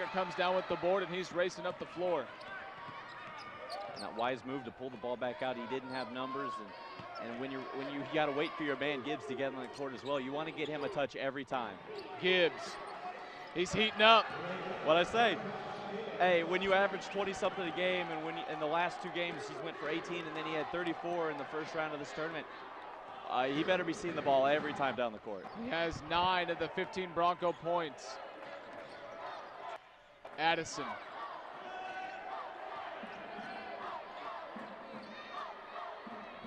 Comes down with the board, and he's racing up the floor. And that wise move to pull the ball back out. He didn't have numbers, and when you got to wait for your man Gibbs to get on the court as well, you want to get him a touch every time. Gibbs, he's heating up. What I say? Hey, when you average 20-something a game, and when in the last 2 games he's went for 18, and then he had 34 in the first round of this tournament, he better be seeing the ball every time down the court. He has 9 of the 15 Bronco points. Addison.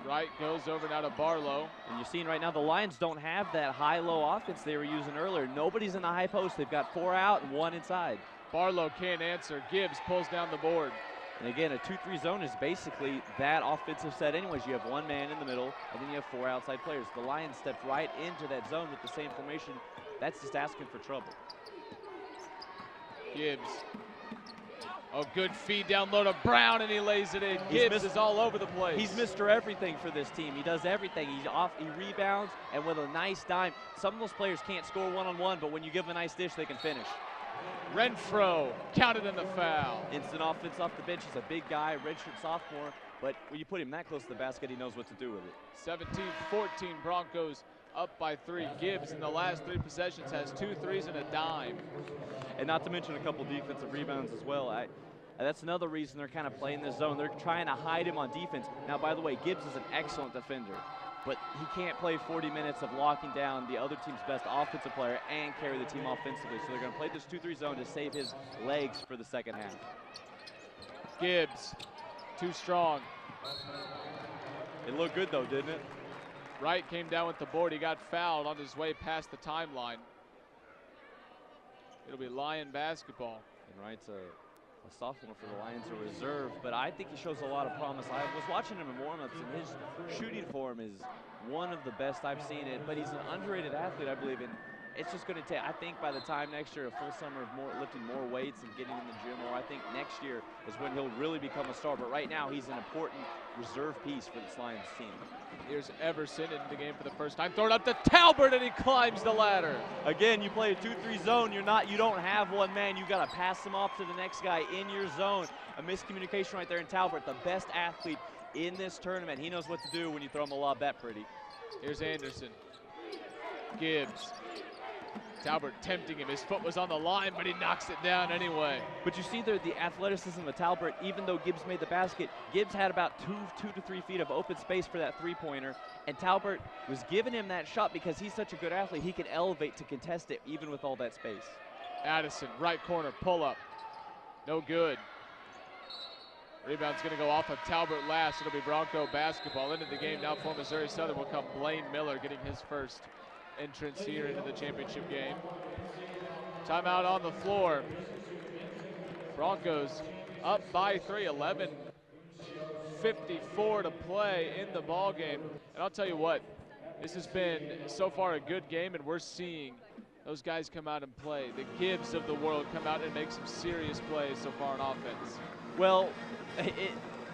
Wright goes over now to Barlow. And you're seeing right now the Lions don't have that high-low offense they were using earlier. Nobody's in the high post. They've got 4 out and 1 inside. Barlow can't answer. Gibbs pulls down the board. And again, a 2-3 zone is basically that offensive set anyways. You have 1 man in the middle, and then you have 4 outside players. The Lions stepped right into that zone with the same formation. That's just asking for trouble. Gibbs. Oh, good feed down low to Brown, and he lays it in. Gibbs is all over the place. He's Mr. Everything for this team. He does everything. He's off, he rebounds, and with a nice dime. Some of those players can't score one-on-one, but when you give them a nice dish, they can finish. Renfro counted in the foul. Instant offense off the bench. He's a big guy, redshirt sophomore, but when you put him that close to the basket, he knows what to do with it. 17-14 Broncos up by 3. Gibbs in the last 3 possessions has 2 threes and a dime. And not to mention a couple defensive rebounds as well. That's another reason they're kind of playing this zone. They're trying to hide him on defense. Now, by the way, Gibbs is an excellent defender, but he can't play 40 minutes of locking down the other team's best offensive player and carry the team offensively. So they're going to play this 2-3 zone to save his legs for the second half. Gibbs, too strong. It looked good, though, didn't it? Wright came down with the board. He got fouled on his way past the timeline. It'll be Lion basketball. And Wright's a sophomore for the Lions, a reserve, but I think he shows a lot of promise. I was watching him in warm-ups, and his shooting form is one of the best I've seen it, but he's an underrated athlete, I believe, and it's just going to take, I think by the time next year, a full summer of lifting more weights and getting in the gym more, I think next year is when he'll really become a star, but right now he's an important reserve piece for this Lions team. Here's Everson into the game for the first time. Throw it up to Talbert, and he climbs the ladder. Again, you play a 2-3 zone. You don't have 1 man. You got to pass them off to the next guy in your zone. A miscommunication right there in Talbert, the best athlete in this tournament. He knows what to do when you throw him a lob that pretty. Here's Anderson. Gibbs. Talbert tempting him. His foot was on the line, but he knocks it down anyway. But you see there the athleticism of Talbert. Even though Gibbs made the basket, Gibbs had about 2 to 3 feet of open space for that 3-pointer, and Talbert was giving him that shot because he's such a good athlete. He can elevate to contest it even with all that space. Addison, right corner, pull up. No good. Rebound's going to go off of Talbert last. It'll be Bronco basketball. Into the game now for Missouri Southern will come Blaine Miller, getting his first entrance here into the championship game. Timeout on the floor. Broncos up by 3, 11:54 to play in the ball game. And I'll tell you what, this has been so far a good game, and we're seeing those guys come out and play. The Gibbs of the world come out and make some serious plays so far on offense. Well,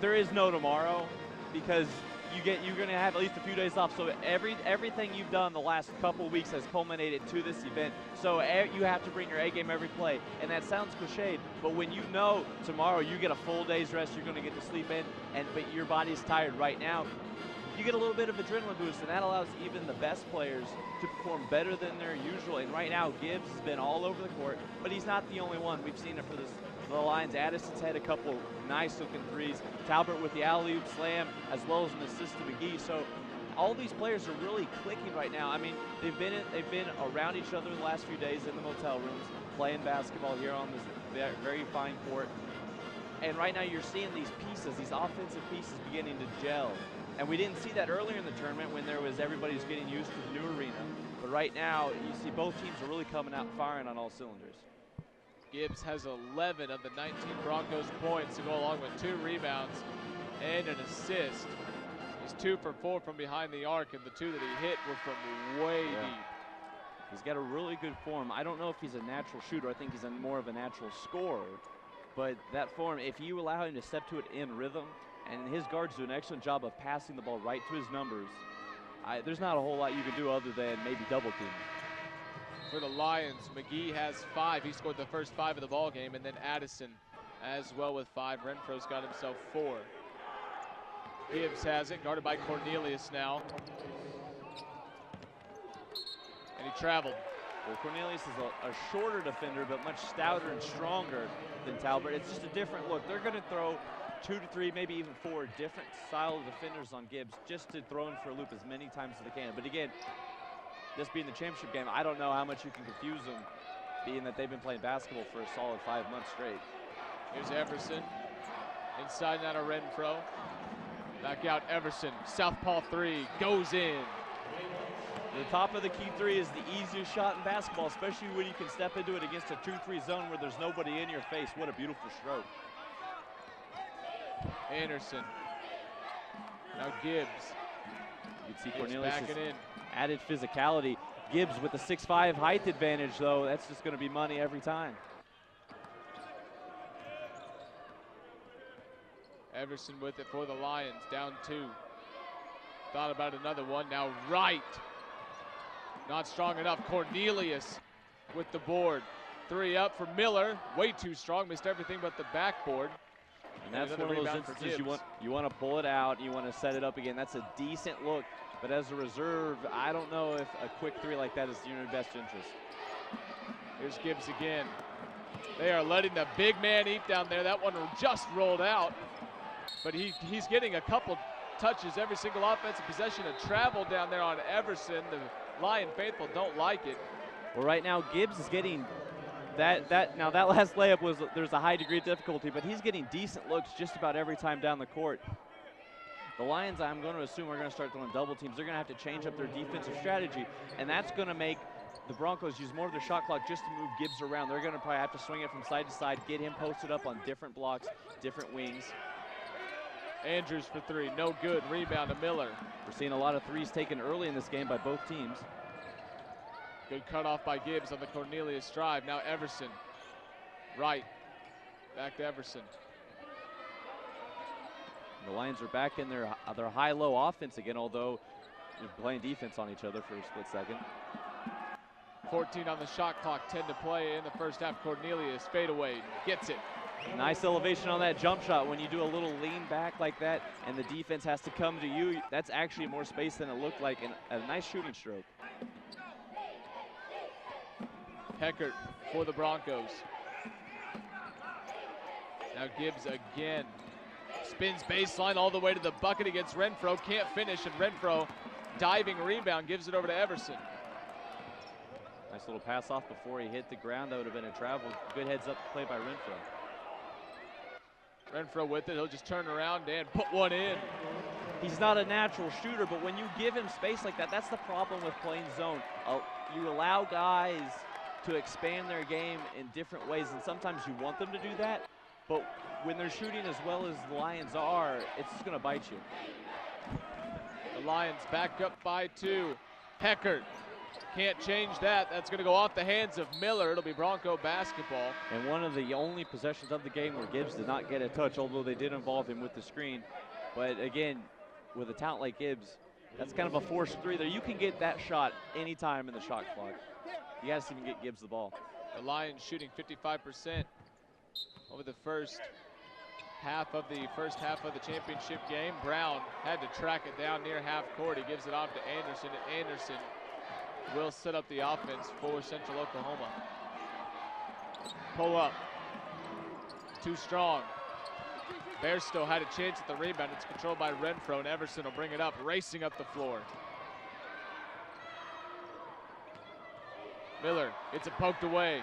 there is no tomorrow because you're going to have at least a few days off. So everything you've done the last couple of weeks has culminated to this event. So you have to bring your A game every play. And that sounds cliched, but when you know tomorrow you get a full day's rest, you're going to get to sleep in, but your body's tired right now, you get a little bit of adrenaline boost, and that allows even the best players to perform better than their usual. And right now, Gibbs has been all over the court, but he's not the only one. We've seen it for the Lions. Addison's had a couple nice-looking threes. Talbert with the alley-oop slam, as well as an assist to McGee. So all these players are really clicking right now. I mean, they've been around each other the last few days in the motel rooms, playing basketball here on this very fine court. And right now, you're seeing these pieces, these offensive pieces, beginning to gel. And we didn't see that earlier in the tournament when everybody was getting used to the new arena. But right now, you see both teams are really coming out firing on all cylinders. Gibbs has 11 of the 19 Broncos points to go along with 2 rebounds and an assist. He's 2 for 4 from behind the arc, and the 2 that he hit were from way deep. He's got a really good form. I don't know if he's a natural shooter. I think he's more of a natural scorer. But that form, if you allow him to step to it in rhythm, and his guards do an excellent job of passing the ball right to his numbers, there's not a whole lot you can do other than maybe double team. for the Lions. McGee has 5. He scored the first 5 of the ball game, and then Addison as well with 5. Renfro's got himself 4. Gibbs has it, guarded by Cornelius now. And he traveled. Well, Cornelius is a shorter defender, but much stouter and stronger than Talbert. It's just a different look. They're going to throw 2 to 3, maybe even 4 different style of defenders on Gibbs just to throw him for a loop as many times as they can. But again, this being the championship game, I don't know how much you can confuse them, being that they've been playing basketball for a solid 5 months straight. Here's Everson. Inside and out of Renfro. Back out Everson. Southpaw 3 goes in. The top of the key 3 is the easiest shot in basketball, especially when you can step into it against a 2-3 zone where there's nobody in your face. What a beautiful stroke. Anderson. Now Gibbs. You can see Gibbs Cornelius backing in. Added physicality. Gibbs with the 6'5" height advantage, though. That's just going to be money every time. Everson with it for the Lions. Down 2. Thought about another one. Now Wright. Not strong enough. Cornelius with the board. 3 up for Miller. Way too strong. Missed everything but the backboard. And that's one of those instances you want to pull it out. You want to set it up again. That's a decent look. But as a reserve, I don't know if a quick 3 like that is in your best interest. Here's Gibbs again. They are letting the big man eat down there. That one just rolled out. But he's getting a couple touches every single offensive possession. A travel down there on Everson. The Lion faithful don't like it. Well, right now Gibbs is getting now that last layup there's a high degree of difficulty, but he's getting decent looks just about every time down the court. The Lions, I'm going to assume, are going to start throwing double teams. They're going to have to change up their defensive strategy, and that's going to make the Broncos use more of their shot clock just to move Gibbs around. They're going to probably have to swing it from side to side, get him posted up on different blocks, different wings. Andrews for 3, no good. Rebound to Miller. We're seeing a lot of 3s taken early in this game by both teams. Good cutoff by Gibbs on the Cornelius drive. Now Everson. Right. Back to Everson. The Lions are back in their high-low offense again, although they're playing defense on each other for a split second. 14 on the shot clock, 10 to play in the first half. Cornelius fadeaway, gets it. Nice elevation on that jump shot. When you do a little lean back like that and the defense has to come to you, that's actually more space than it looked like, and a nice shooting stroke. Heckert for the Broncos. Now Gibbs again. Spins baseline all the way to the bucket against Renfro. Can't finish, and Renfro, diving rebound, gives it over to Everson. Nice little pass off before he hit the ground. That would have been a travel. Good heads up play by Renfro. Renfro with it. He'll just turn around and put one in. He's not a natural shooter, but when you give him space like that, that's the problem with playing zone. You allow guys to expand their game in different ways, and sometimes you want them to do that, but when they're shooting as well as the Lions are, it's just going to bite you. The Lions back up by 2. Heckert can't change that. That's going to go off the hands of Miller. It'll be Bronco basketball. And one of the only possessions of the game where Gibbs did not get a touch, although they did involve him with the screen. But again, with a talent like Gibbs, that's kind of a forced 3 there. You can get that shot anytime in the shot clock. You got to see him get Gibbs the ball. The Lions shooting 55% over the first half of the championship game. Brown had to track it down near half court. He gives it off to Anderson, and Anderson will set up the offense for Central Oklahoma. Pull up. Too strong. Bairstow had a chance at the rebound. It's controlled by Renfro, and Everson will bring it up, racing up the floor. Miller, it's poked away.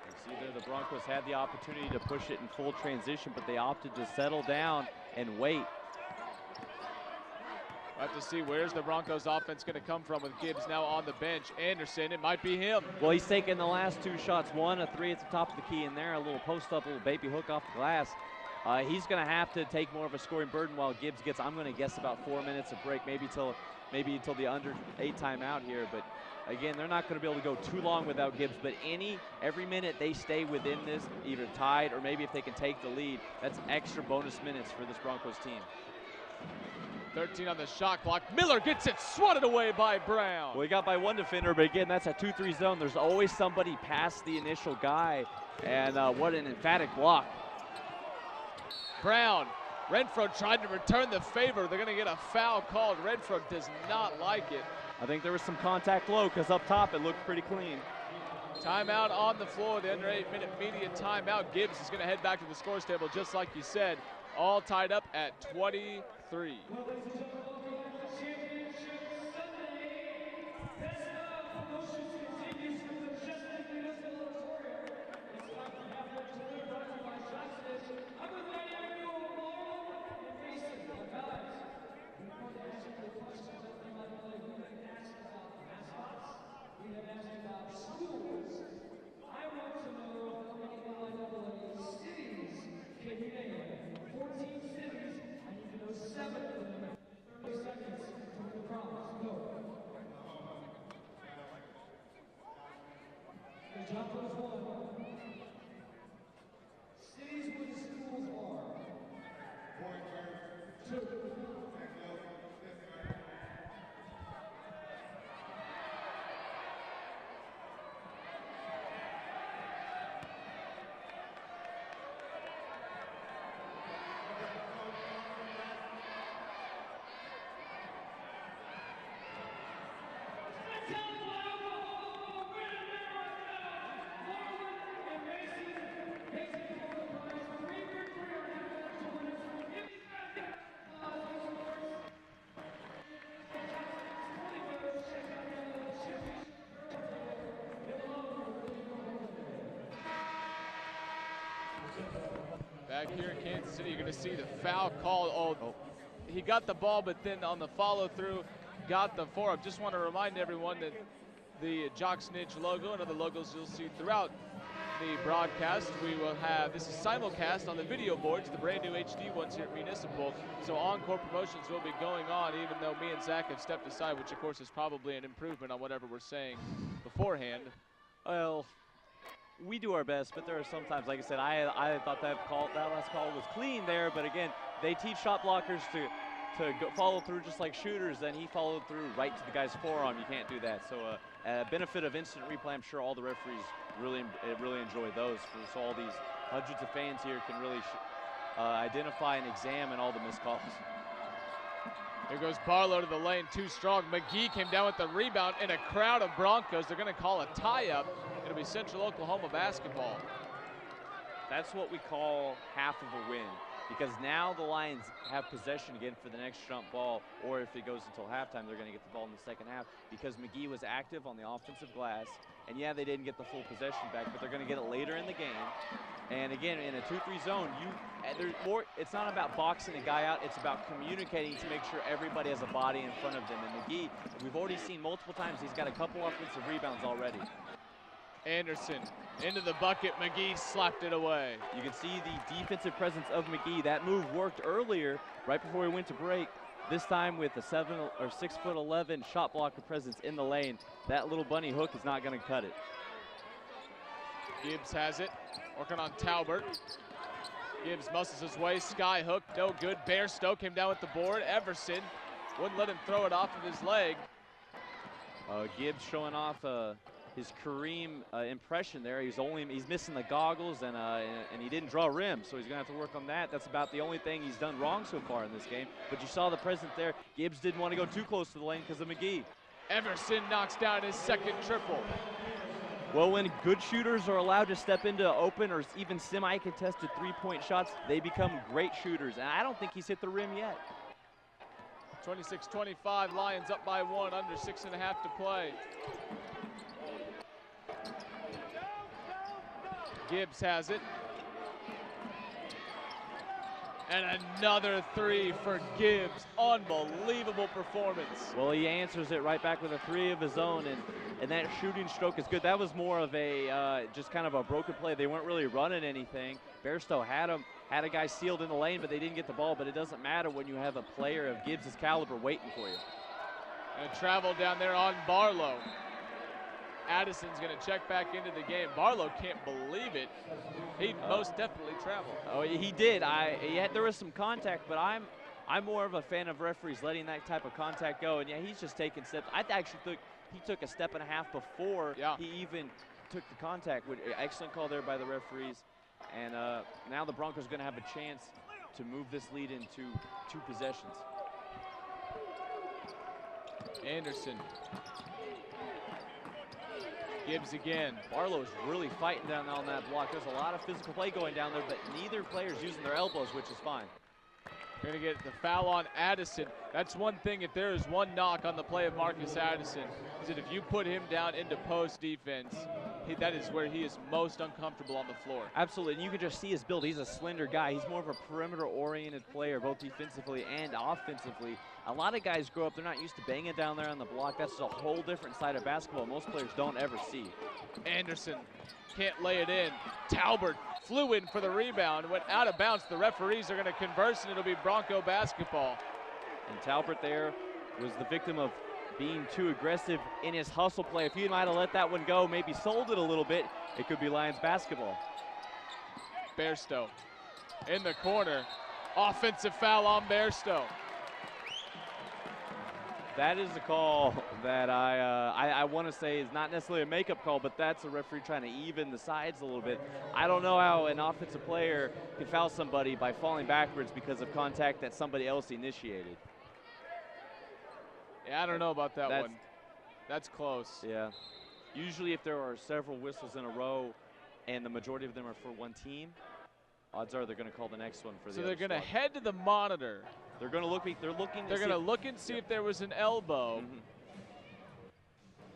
You see there, the Broncos had the opportunity to push it in full transition, but they opted to settle down and wait. We'll have to see where's the Broncos offense going to come from with Gibbs now on the bench. Anderson, it might be him. Well, he's taken the last 2 shots. One, a 3 at the top of the key in there, a little post up, a little baby hook off the glass. He's going to have to take more of a scoring burden while Gibbs gets, I'm going to guess, about 4 minutes of break, maybe until the under 8 timeout here. But again, they're not going to be able to go too long without Gibbs. But every minute they stay within this, either tied or maybe if they can take the lead, that's extra bonus minutes for this Broncos team. 13 on the shot clock. Miller gets it swatted away by Brown. Well, he got by one defender, but again, that's a 2-3 zone. There's always somebody past the initial guy, and what an emphatic block. Brown, Renfro tried to return the favor. They're gonna get a foul called. Renfro does not like it. I think there was some contact low because up top it looked pretty clean. Timeout on the floor, the under 8-minute media timeout. Gibbs is gonna head back to the scores table just like you said. All tied up at 23. Back here in Kansas City, you're going to see the foul call. Oh, he got the ball, but then on the follow-through, got the four-up. Just want to remind everyone that the Jock Snitch logo and other logos you'll see throughout the broadcast, we will have, this is simulcast on the video boards, the brand new HD ones here at Municipal. So encore promotions will be going on, even though me and Zach have stepped aside, which of course is probably an improvement on whatever we're saying beforehand. Well, we do our best, but there are sometimes, like I said, I thought that last call was clean there, but again, they teach shot blockers to go follow through just like shooters, and he followed through right to the guy's forearm. You can't do that. So benefit of instant replay, I'm sure all the referees really enjoy those. So all these hundreds of fans here can really identify and examine all the missed calls. Here goes Barlow to the lane, too strong. McGee came down with the rebound in a crowd of Broncos. They're going to call a tie-up. It'll be Central Oklahoma basketball. That's what we call half of a win, because now the Lions have possession again for the next jump ball, or if it goes until halftime, they're going to get the ball in the second half, because McGee was active on the offensive glass. And yeah, they didn't get the full possession back, but they're going to get it later in the game. And again, in a 2-3 zone, there's more. It's not about boxing a guy out. It's about communicating to make sure everybody has a body in front of them. And McGee, we've already seen multiple times, he's got a couple offensive rebounds already. Anderson into the bucket. McGee slapped it away. You can see the defensive presence of McGee. That move worked earlier, right before we went to break. This time with a 6'11" shot blocker presence in the lane. That little bunny hook is not going to cut it. Gibbs has it, working on Talbert. Gibbs muscles his way, sky hook, no good. Bairstow came down with the board. Everson wouldn't let him throw it off of his leg. Gibbs showing off his Kareem impression there. He's missing the goggles, and he didn't draw rim, so he's gonna have to work on that. That's about the only thing he's done wrong so far in this game. But you saw the presence there. Gibbs didn't want to go too close to the lane because of McGee. Everson knocks down his second triple. Well, when good shooters are allowed to step into open or even semi-contested three-point shots, they become great shooters, and I don't think he's hit the rim yet. 26-25, Lions up by 1, under 6.5 to play. Gibbs has it. And another three for Gibbs. Unbelievable performance. Well, he answers it right back with a three of his own, and that shooting stroke is good. That was more of a just kind of a broken play. They weren't really running anything. Bairstow had a guy sealed in the lane, but they didn't get the ball. But it doesn't matter when you have a player of Gibbs' caliber waiting for you. And travel down there on Barlow. Addison's going to check back into the game. Barlow can't believe it. He most definitely traveled. Oh, he did. There was some contact, but I'm I'm more of a fan of referees letting that type of contact go, and yeah, he's just taking steps. I actually think he took a step and a half before he even took the contact. Excellent call there by the referees, and now the Broncos are going to have a chance to move this lead into 2 possessions. Anderson. Gibbs again. Barlow's really fighting down on that block. There's a lot of physical play going down there, but neither player's using their elbows, which is fine. We're going to get the foul on Addison. That's one thing, if there is one knock on the play of Marcus Addison, is that if you put him down into post defense, that is where he is most uncomfortable on the floor. Absolutely, and you can just see his build. He's a slender guy. He's more of a perimeter-oriented player, both defensively and offensively. A lot of guys grow up, they're not used to banging down there on the block. That's a whole different side of basketball most players don't ever see. Anderson can't lay it in. Talbert flew in for the rebound, went out of bounds. The referees are going to converse, and it'll be Bronco basketball. And Talbert there was the victim of being too aggressive in his hustle play. If he might have let that one go, maybe sold it a little bit, it could be Lions basketball. Bairstow in the corner. Offensive foul on Bairstow. That is a call that I want to say is not necessarily a makeup call, but that's a referee trying to even the sides a little bit. I don't know how an offensive player can foul somebody by falling backwards because of contact that somebody else initiated. Yeah, I don't know about that one. That's close. Yeah. Usually if there are several whistles in a row and the majority of them are for one team, odds are they're going to call the next one for the other. So they're going to head to the monitor. They're going to look. They're going to look and see if there was an elbow. Mm-hmm.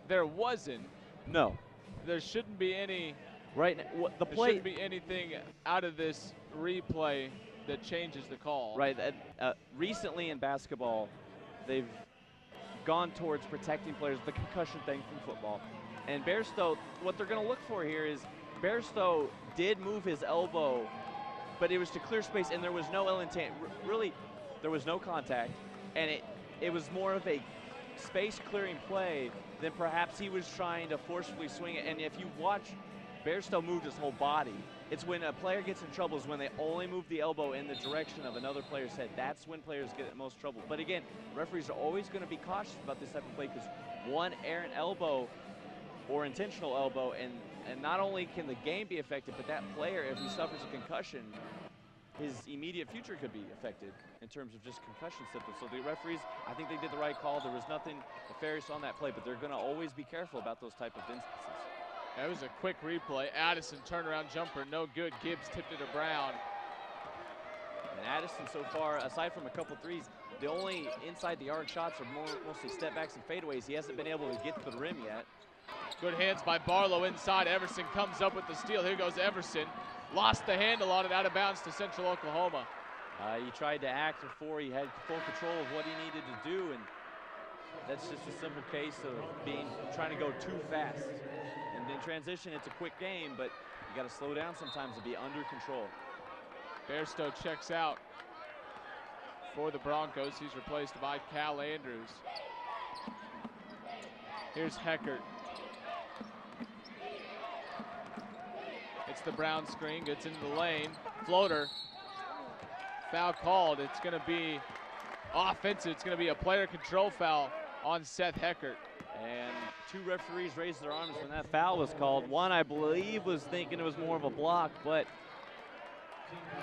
There wasn't. No. There shouldn't be any. Right now, the play. There shouldn't be anything out of this replay that changes the call. Right. Recently in basketball, they've gone towards protecting players, the concussion thing from football. And Bairstow, what they're going to look for here is Bairstow did move his elbow, but it was to clear space, and there was no ill intent. Really, there was no contact, and it was more of a space-clearing play than perhaps he was trying to forcefully swing it. And if you watch, Bairstow moved his whole body. It's when a player gets in trouble is when they only move the elbow in the direction of another player's head. That's when players get in most trouble. But again, referees are always going to be cautious about this type of play because one errant elbow or intentional elbow, and not only can the game be affected, but that player, if he suffers a concussion, his immediate future could be affected in terms of just concussion symptoms. So the referees, I think they did the right call. There was nothing nefarious on that play, but they're going to always be careful about those type of instances. That was a quick replay. Addison turnaround jumper, no good. Gibbs tipped it to Brown. And Addison so far, aside from a couple threes, the only inside the arc shots are mostly step backs and fadeaways. He hasn't been able to get to the rim yet. Good hands by Barlow inside. Everson comes up with the steal. Here goes Everson. Lost the handle on it, out of bounds to Central Oklahoma. He tried to act before he had full control of what he needed to do, and that's just a simple case of trying to go too fast. And in transition, it's a quick game, but you got to slow down sometimes to be under control. Bairstow checks out for the Broncos. He's replaced by Cal Andrews. Here's Heckert. It's the Brown screen, gets into the lane. Floater. Foul called. It's going to be offensive. It's going to be a player control foul on Seth Heckert. And two referees raised their arms when that foul was called. One, I believe, was thinking it was more of a block, but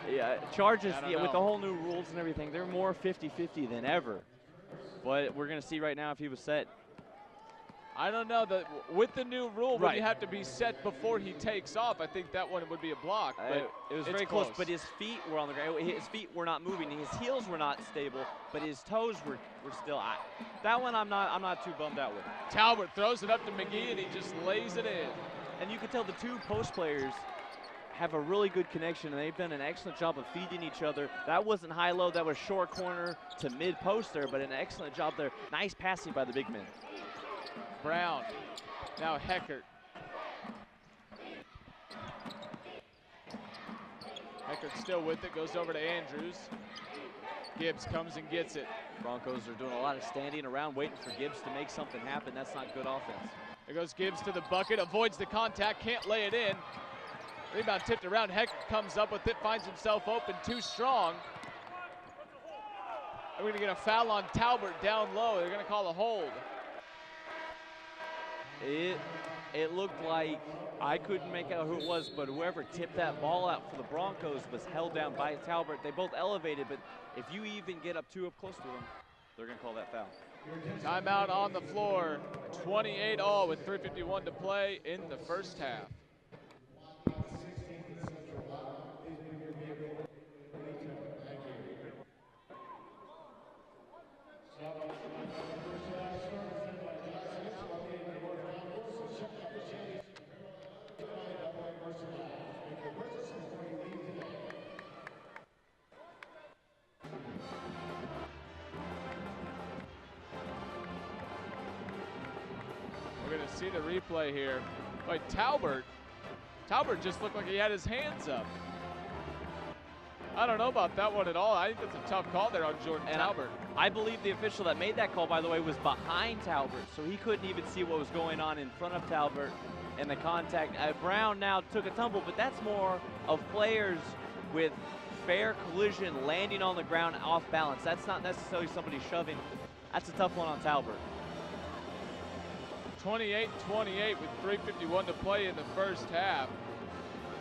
yeah, charges, with the whole new rules and everything, they're more 50-50 than ever. But we're going to see right now if he was set. I don't know. With the new rule, when you have to be set before he takes off, I think that one would be a block. But it was very close, but his feet were on the ground. His feet were not moving. His heels were not stable, but his toes were still. That one I'm not too bummed out with. Talbot throws it up to McGee, and he just lays it in. And you can tell the two post players have a really good connection, and they've done an excellent job of feeding each other. That wasn't high-low. That was short corner to mid-post there, but an excellent job there. Nice passing by the big men. Brown, now Heckert. Heckert still with it, goes over to Andrews. Gibbs comes and gets it. Broncos are doing a lot of standing around, waiting for Gibbs to make something happen. That's not good offense. There goes Gibbs to the bucket, avoids the contact, can't lay it in. Rebound tipped around, Heckert comes up with it, finds himself open, too strong. we're going to get a foul on Talbert down low. They're going to call a hold. It looked like, I couldn't make out who it was, but whoever tipped that ball out for the Broncos was held down by Talbert. They both elevated, but if you even get up close to them, they're going to call that foul. Timeout on the floor. 28 all with 3:51 to play in the first half. We're going to see the replay here. But Talbert just looked like he had his hands up. I don't know about that one at all. I think that's a tough call there on Jordan Talbert. I believe the official that made that call, by the way, was behind Talbert, so he couldn't even see what was going on in front of Talbert and the contact. Brown now took a tumble, but that's more of players with fair collision landing on the ground off balance. That's not necessarily somebody shoving. That's a tough one on Talbert. 28-28 with 3:51 to play in the first half.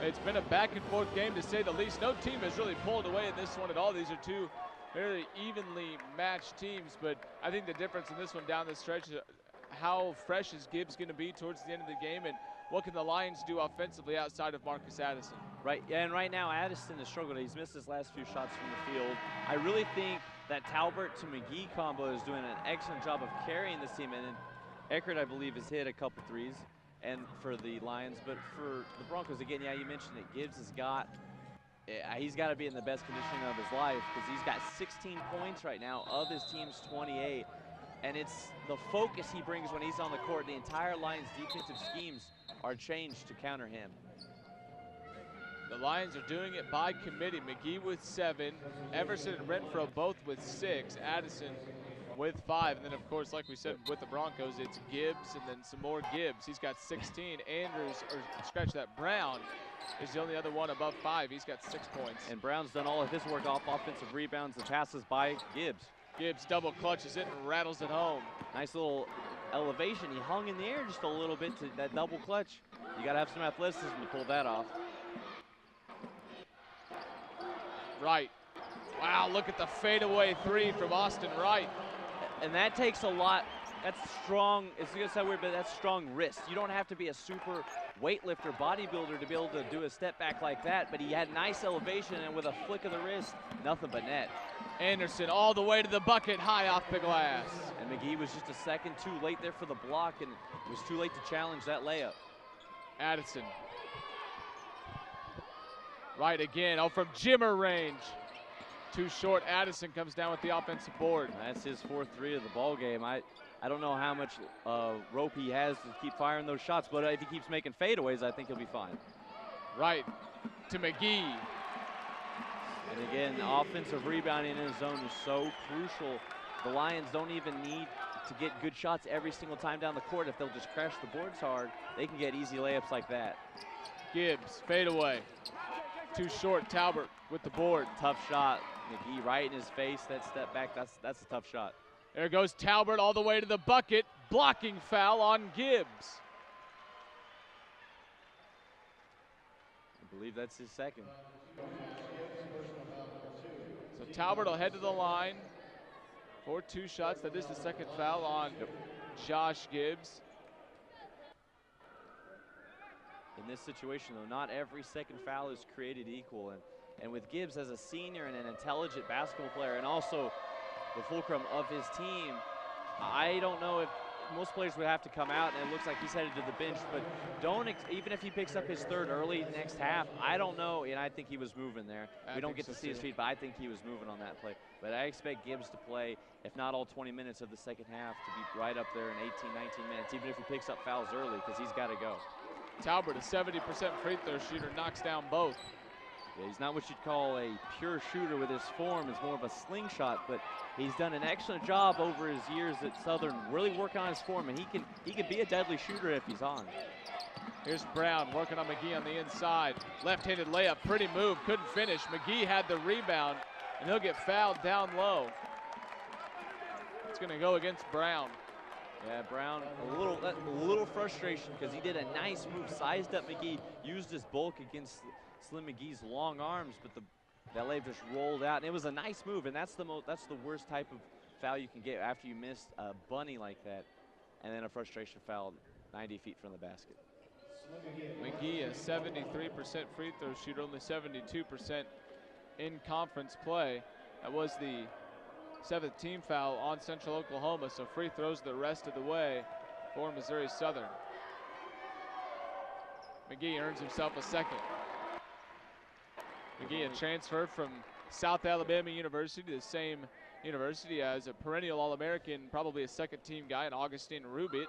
It's been a back and forth game to say the least. No team has really pulled away in this one at all. These are two very evenly matched teams, but I think the difference in this one down the stretch is how fresh is Gibbs going to be towards the end of the game, and what can the Lions do offensively outside of Marcus Addison? Right, and right now Addison has struggled. He's missed his last few shots from the field. I really think that Talbert to McGee combo is doing an excellent job of carrying this team, and Eckert, I believe, has hit a couple threes and for the Lions, but for the Broncos, again, yeah, you mentioned it, Gibbs has got, he's got to be in the best conditioning of his life because he's got 16 points right now of his team's 28, and it's the focus he brings when he's on the court. The entire Lions' defensive schemes are changed to counter him. The Lions are doing it by committee. McGee with 7, Everson and Renfro both with 6, Addison with 5, and then of course, like we said, with the Broncos, it's Gibbs and then some more Gibbs. He's got 16. Andrews, or scratch that, Brown is the only other one above 5. He's got 6 points. And Brown's done all of his work off offensive rebounds and passes by Gibbs. Gibbs double clutches it and rattles it home. Nice little elevation. He hung in the air just a little bit to that double clutch. You got to have some athleticism to pull that off. Wright. Wow, look at the fadeaway 3 from Austin Wright. And that takes a lot. That's strong. It's going to sound weird, but that's strong wrist. You don't have to be a super weightlifter, bodybuilder to be able to do a step back like that, but he had nice elevation, and with a flick of the wrist, nothing but net. Anderson all the way to the bucket, high off the glass. And McGee was just a second too late there for the block, and it was too late to challenge that layup. Addison. Right again, from Jimmer range. Too short. Addison comes down with the offensive board. That's his 4th 3 of the ball game. I don't know how much rope he has to keep firing those shots, but if he keeps making fadeaways, I think he'll be fine. Right to McGee. And again, offensive rebounding in his zone is so crucial. The Lions don't even need to get good shots every single time down the court. If they'll just crash the boards hard, they can get easy layups like that. Gibbs, fadeaway. Too short. Talbert with the board. Tough shot. McGee right in his face. That step back, that's a tough shot. There goes Talbert all the way to the bucket. Blocking foul on Gibbs. I believe that's his second. So Talbert will head to the line for 2 shots. That is the second foul on Josh Gibbs. In this situation, though, not every second foul is created equal. And with Gibbs as a senior and an intelligent basketball player, and also the fulcrum of his team, I don't know if most players would have to come out, and it looks like he's headed to the bench, but even if he picks up his 3rd early next half, I don't know, and I think he was moving there. We don't get to see his feet, but I think he was moving on that play. But I expect Gibbs to play, if not all 20 minutes of the second half, to be right up there in 18, 19 minutes, even if he picks up fouls early, because he's got to go. Talbert, a 70% free throw shooter, knocks down both. Yeah, he's not what you'd call a pure shooter with his form. He's more of a slingshot, but he's done an excellent job over his years at Southern, really working on his form, and he can be a deadly shooter if he's on. Here's Brown working on McGee on the inside. Left-handed layup, pretty move, couldn't finish. McGee had the rebound, and he'll get fouled down low. It's going to go against Brown. Yeah, Brown, a little frustration because he did a nice move, sized up McGee, used his bulk against Slim McGee's long arms, but that layup just rolled out, and it was a nice move, and that's the worst type of foul you can get after you miss a bunny like that, and then a frustration foul 90 feet from the basket. McGee, a 73% free throw shooter, only 72% in conference play. That was the 7th team foul on Central Oklahoma, so free throws the rest of the way for Missouri Southern. McGee earns himself a second. McGee had transferred from South Alabama University, the same university as a perennial All-American, probably a second-team guy, and Augustine Rubit.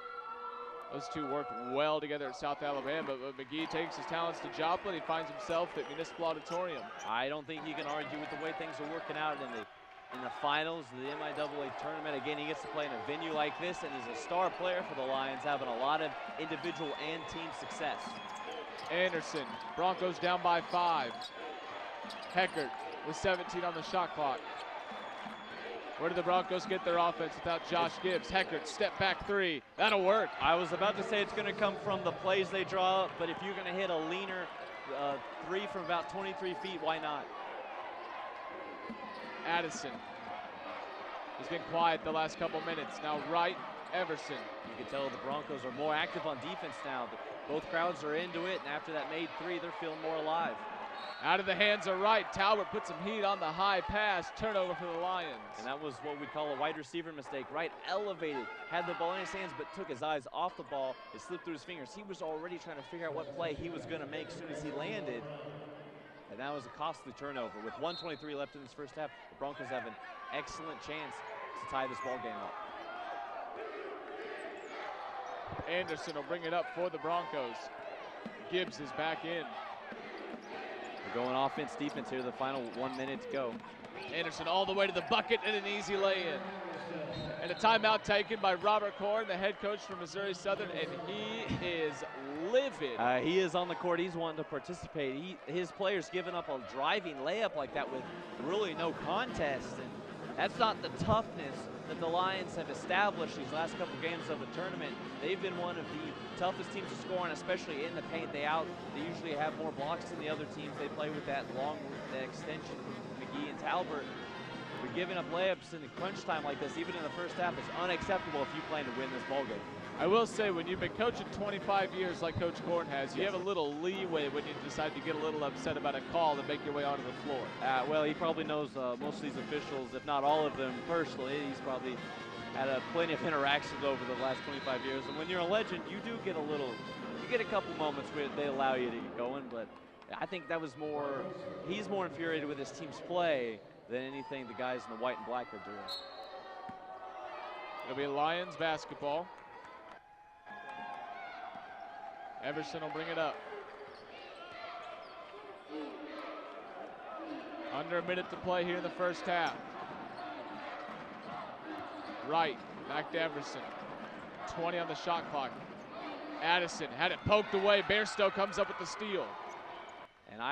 Those two worked well together at South Alabama, but McGee takes his talents to Joplin. He finds himself at Municipal Auditorium. I don't think you can argue with the way things are working out in the finals of the MIAA tournament. Again, he gets to play in a venue like this, and he's a star player for the Lions, having a lot of individual and team success. Anderson, Broncos down by 5. Heckert with 17 on the shot clock. Where do the Broncos get their offense without Josh Gibbs? Heckert, step back 3. That'll work. I was about to say it's going to come from the plays they draw up, but if you're going to hit a leaner 3 from about 23 feet, why not? Addison. He's been quiet the last couple minutes. Now Wright, Everson. You can tell the Broncos are more active on defense now. Both crowds are into it, and after that made 3, they're feeling more alive. Out of the hands of Wright. Talbot put some heat on the high pass. Turnover for the Lions. And that was what we'd call a wide receiver mistake. Wright elevated, had the ball in his hands, but took his eyes off the ball. It slipped through his fingers. He was already trying to figure out what play he was going to make as soon as he landed. And that was a costly turnover. With 1:23 left in this first half, the Broncos have an excellent chance to tie this ball game up. Anderson will bring it up for the Broncos. Gibbs is back in. We're going offense, defense here, the final 1 minute to go. Anderson all the way to the bucket and an easy lay-in. And a timeout taken by Robert Korn, the head coach for Missouri Southern, and he is livid. He is on the court. He's wanting to participate. His players giving up a driving layup like that with really no contest. And that's not the toughness that the Lions have established these last couple games of the tournament. They've been one of the toughest teams to score on, especially in the paint. They usually have more blocks than the other teams. They play with that long extension from McGee and Talbot. But giving up layups in the crunch time like this, even in the first half, is unacceptable if you plan to win this ball game. I will say, when you've been coaching 25 years like Coach Korn has, you have a little leeway when you decide to get a little upset about a call and make your way onto the floor. Well, he probably knows most of these officials, if not all of them personally. He's probably had plenty of interactions over the last 25 years. And when you're a legend, you do get you get a couple moments where they allow you to get going. But I think that was he's more infuriated with his team's play than anything the guys in the white and black are doing. It'll be Lions basketball. Everson will bring it up. Under a minute to play here in the first half. Wright, back to Everson. 20 on the shot clock. Addison had it poked away. Bairstow comes up with the steal. And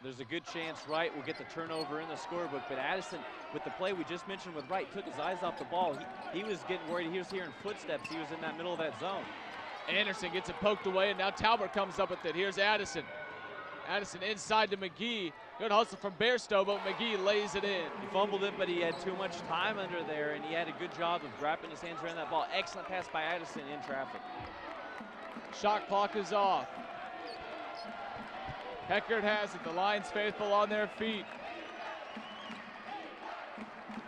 there's a good chance Wright will get the turnover in the scorebook, but Addison, with the play we just mentioned with Wright, took his eyes off the ball. He was getting worried. He was hearing footsteps. He was in that middle of that zone. Anderson gets it poked away, and now Talbot comes up with it. Here's Addison. Addison inside to McGee. Good hustle from Bairstow, but McGee lays it in. He fumbled it, but he had too much time under there, and he had a good job of wrapping his hands around that ball. Excellent pass by Addison in traffic. Shot clock is off. Heckert has it. The Lions faithful on their feet.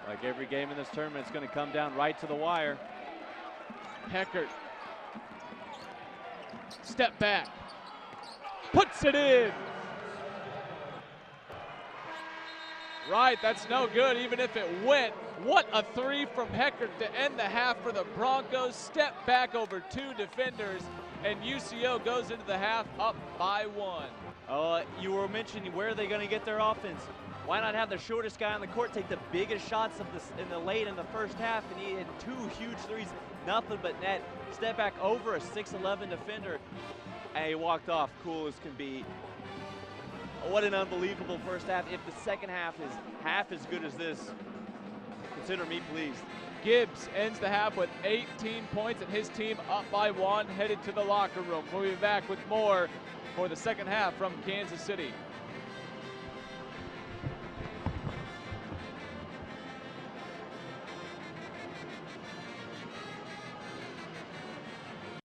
Like every game in this tournament, it's going to come down right to the wire. Heckert. Step back. Puts it in. Right, that's no good, even if it went. What a 3 from Heckert to end the half for the Broncos. Step back over 2 defenders, and UCO goes into the half up by 1. You were mentioning where are they going to get their offense. Why not have the shortest guy on the court take the biggest shots of this in the first half, and he had 2 huge threes, nothing but net. Step back over a 6'11" defender, and he walked off cool as can be. What an unbelievable first half. If the second half is half as good as this, Consider me pleased. Gibbs ends the half with 18 points and his team up by 1, headed to the locker room. We'll be back with more for the second half from Kansas City.